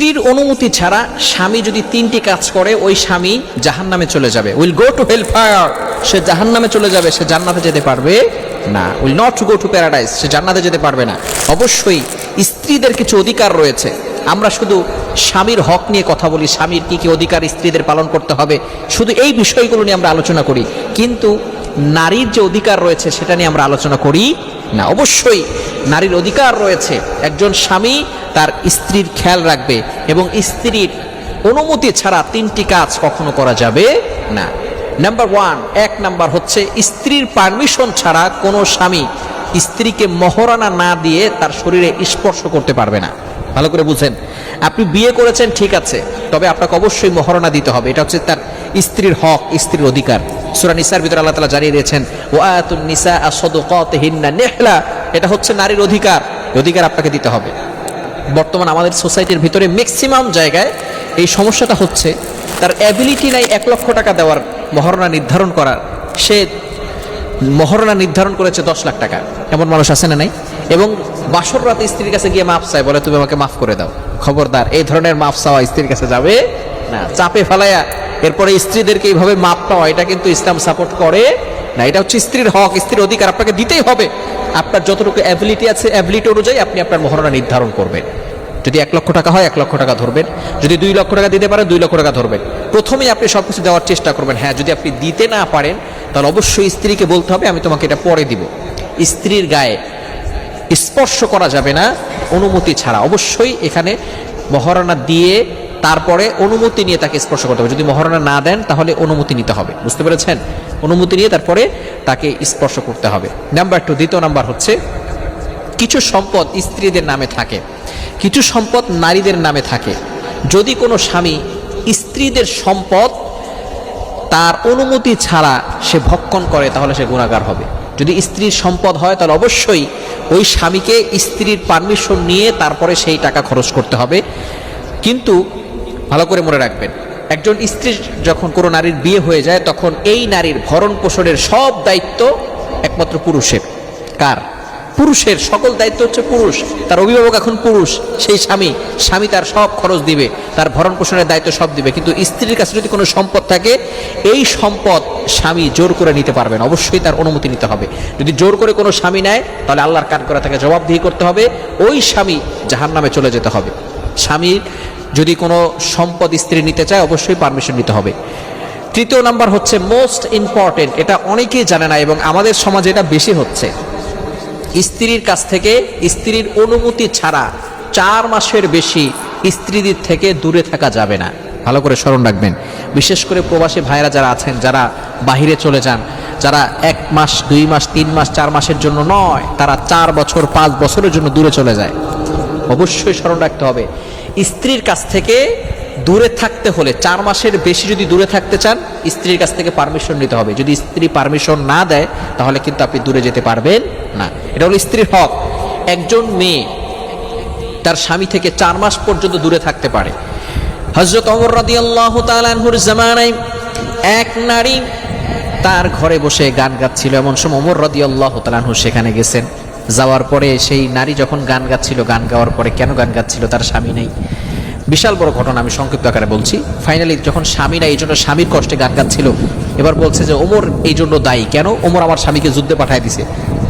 স্ত্রীর অনুমতি ছাড়া স্বামী যদি তিনটি কাজ করে ওই স্বামী জাহান্নামে চলে যাবে, will go to hell fire, সে জাহান্নামে চলে যাবে, সে জান্নাতে যেতে পারবে না। Will not to go to paradise, সে জান্নাতে যেতে পারবে না। অবশ্যই স্ত্রীদের কিছু অধিকার রয়েছে। আমরা শুধু স্বামীর হক নিয়ে কথা বলি, স্বামীর কি কি অধিকার স্ত্রীদের পালন করতে হবে, শুধু এই বিষয়গুলো নিয়ে আমরা আলোচনা করি, কিন্তু নারীর যে অধিকার রয়েছে সেটা নিয়ে আমরা আলোচনা করি না। অবশ্যই নারীর অধিকার রয়েছে। একজন স্বামী তার স্ত্রীর খেয়াল রাখবে এবং স্ত্রীর অনুমতি ছাড়া তিনটি কাজ কখনো করা যাবে না। নাম্বার ওয়ান, এক নাম্বার হচ্ছে স্ত্রীর পারমিশন ছাড়া কোনো স্বামী স্ত্রীকে মহরানা না দিয়ে তার শরীরে স্পর্শ করতে পারবে না। ভালো করে বুঝেন, আপনি বিয়ে করেছেন ঠিক আছে, তবে আপনাকে অবশ্যই মহরানা দিতে হবে। এটা হচ্ছে তার স্ত্রীর হক, স্ত্রীর অধিকার। সূরা নিসার ভিতরে আল্লাহ তাআলা জানিয়ে দিয়েছেন ওয়াতুন নিসা সাদাকাতিহিন্না নিহলা, এটা হচ্ছে নারীর অধিকার, অধিকার আপনাকে দিতে হবে। বর্তমান আমাদের সোসাইটির ভিতরে ম্যাক্সিমাম জায়গায় এই সমস্যাটা হচ্ছে, তার অ্যাবিলিটি নাই 1 লক্ষ টাকা দেওয়ার, মহরণা নির্ধারণ করার, সে মহরণা নির্ধারণ করেছে 10 লাখ টাকা। এমন মানুষ আছে না নাই? এবং বাসর রাতে স্ত্রীর কাছে গিয়ে মাফ চায়, বলে তুমি আমাকে মাফ করে দাও। খবরদার, এই ধরনের মাফ চাওয়া স্ত্রীর কাছে যাবে না। চাপে ফেলায়া এরপরে স্ত্রীদেরকে এইভাবে মাপ পাওয়া, এটা কিন্তু ইসলাম সাপোর্ট করে না। এটা হচ্ছে স্ত্রীর হক, স্ত্রীর অধিকার, আপনাকে দিতেই হবে। আপনার যতটুকু অ্যাবিলিটি আছে, অ্যাবিলিটি অনুযায়ী আপনি আপনার মহরণা নির্ধারণ করবেন। যদি 1 লক্ষ টাকা হয় 1 লক্ষ টাকা ধরবেন, যদি 2 লক্ষ টাকা দিতে পারেন 2 লক্ষ টাকা ধরবেন। প্রথমেই আপনি সবকিছু দেওয়ার চেষ্টা করবেন। হ্যাঁ, যদি আপনি দিতে না পারেন তাহলে অবশ্যই স্ত্রীকে বলতে হবে আমি তোমাকে এটা পরে দিব। স্ত্রীর গায়ে স্পর্শ করা যাবে না অনুমতি ছাড়া। অবশ্যই এখানে মহরণা দিয়ে তারপরে অনুমতি নিয়ে তাকে স্পর্শ করতে হবে। যদি মহরণা না দেন তাহলে অনুমতি নিতে হবে, বুঝতে পেরেছেন? অনুমতি নিয়ে তারপরে তাকে স্পর্শ করতে হবে। নাম্বার 2, দ্বিতীয় নাম্বার হচ্ছে কিছু সম্পদ স্ত্রীদের নামে থাকে, কিছু সম্পদ নারীদের নামে থাকে। যদি কোনো স্বামী স্ত্রীদের সম্পদ তার অনুমতি ছাড়া সে ভক্ষণ করে তাহলে সে গুনাহগার হবে। যদি স্ত্রীর সম্পদ হয় তাহলে অবশ্যই ওই স্বামীকে স্ত্রীর পারমিশন নিয়ে তারপরে সেই টাকা খরচ করতে হবে। কিন্তু ভালো করে মনে রাখবেন, একজন স্ত্রী যখন কোনো নারীর বিয়ে হয়ে যায় তখন এই নারীর ভরণ পোষণের সব দায়িত্ব একমাত্র পুরুষের। কার? পুরুষের। সকল দায়িত্ব হচ্ছে পুরুষ, তার অভিভাবক এখন পুরুষ। সেই স্বামী তার সব খরচ দিবে, তার ভরণ পোষণের দায়িত্ব সব দিবে। কিন্তু স্ত্রীর কাছে যদি কোনো সম্পদ থাকে, এই সম্পদ স্বামী জোর করে নিতে পারবেন, অবশ্যই তার অনুমতি নিতে হবে। যদি জোর করে কোনো স্বামী নেয় তাহলে আল্লাহর কান করে তাকে জবাবদিহি করতে হবে, ওই স্বামী জাহান্নামে চলে যেতে হবে। স্বামীর যদি কোনো সম্পদ স্ত্রী নিতে চায় অবশ্যই পারমিশন নিতে হবে। তৃতীয় নাম্বার হচ্ছে মোস্ট ইম্পর্টেন্ট, এটা অনেকেই জানে না এবং আমাদের সমাজে এটা বেশি হচ্ছে। স্ত্রীর কাছ থেকে স্ত্রীর অনুমতি ছাড়া 4 মাসের বেশি স্ত্রীদের থেকে দূরে থাকা যাবে না। ভালো করে স্মরণ রাখবেন। বিশেষ করে প্রবাসী ভাইরা যারা আছেন, যারা বাহিরে চলে যান, যারা 1 মাস 2 মাস 3 মাস 4 মাসের জন্য নয়, তারা 4 বছর 5 বছরের জন্য দূরে চলে যায়। অবশ্যই স্মরণ রাখতে হবে, স্ত্রীর কাছ থেকে দূরে থাকতে হলে 4 মাসের বেশি যদি দূরে থাকতে চান স্ত্রীর কাছ থেকে পারমিশন নিতে হবে। যদি স্ত্রী পারমিশন না দেয় তাহলে কিন্তু আপনি দূরে যেতে পারবেন না। এটা হলো স্ত্রীর হক। একজন মেয়ে তার স্বামী থেকে 4 মাস পর্যন্ত দূরে থাকতে পারে। হযরত ওমর রাদিয়াল্লাহু তাআলা আনহুর জামানায় এক নারী তার ঘরে বসে গান গাচ্ছিল। এমন সময় ওমর রাদিয়াল্লাহু তাআলা আনহু সেখানে গেছেন। যাওয়ার পরে সেই নারী যখন গান গাচ্ছিল, গান গাওয়ার পরে কেন গান গাচ্ছিল? তার স্বামী নেই। বিশাল বড় ঘটনা, আমি সংক্ষিপ্ত আকারে বলছি। ফাইনালি যখন স্বামী নাই, এই জন্য স্বামীর কষ্টে গান গাচ্ছিল। এবার বলছে যে ওমর এই জন্য দায়ী। কেন? ওমর আমার স্বামীকে যুদ্ধে পাঠিয়ে দিছে,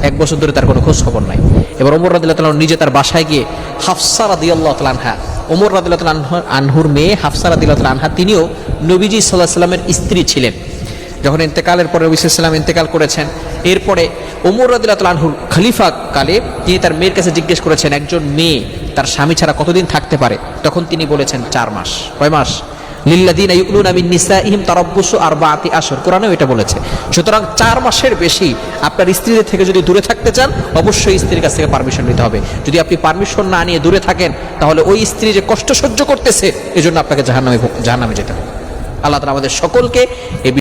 1 বছর ধরে তার কোনো খোঁজ খবর নাই। এবার ওমর রাদিয়াল্লাহু তাআলা নিজে তার বাসায় গিয়ে হাফসা রাদিয়াল্লাহু তাআলা আনহা, ওমর রাদিয়াল্লাহু তাআলা আনহুর মেয়ে হাফসা রাদিয়াল্লাহু তাআলা আনহা, তিনিও নবীজি সাল্লাল্লাহু আলাইহি ওয়াসাল্লামের স্ত্রী ছিলেন। যখন ইন্তেকালের পরে নবী সাল্লাল্লাহু আলাইহি ওয়াসাল্লাম ইন্তেকাল করেছেন, এরপরে ওমর রাদিয়াল্লাহু তাআলা আনহুর খলিফা কালে তিনি তার মেয়ের কাছে জিজ্ঞেস করেছেন একজন মেয়ে তার স্বামী ছাড়া কতদিন থাকতে পারে? তখন তিনি বলেছেন 4 মাস। কয় মাস? লিল্লাযিনা ইউলুনা মিন নিসাইহিম তারাব্বুসু 4 আশহুর, কোরআনেও এটা বলেছে। সুতরাং 4 মাসের বেশি আপনার স্ত্রীদের থেকে যদি দূরে থাকতে চান অবশ্যই স্ত্রীর কাছ থেকে পারমিশন নিতে হবে। যদি আপনি পারমিশন না নিয়ে দূরে থাকেন তাহলে ওই স্ত্রী যে কষ্ট সহ্য করতেছে এজন্য আপনাকে জাহান্নামে যেতে হবে। আল্লাহ তাআলা আমাদের সকলকে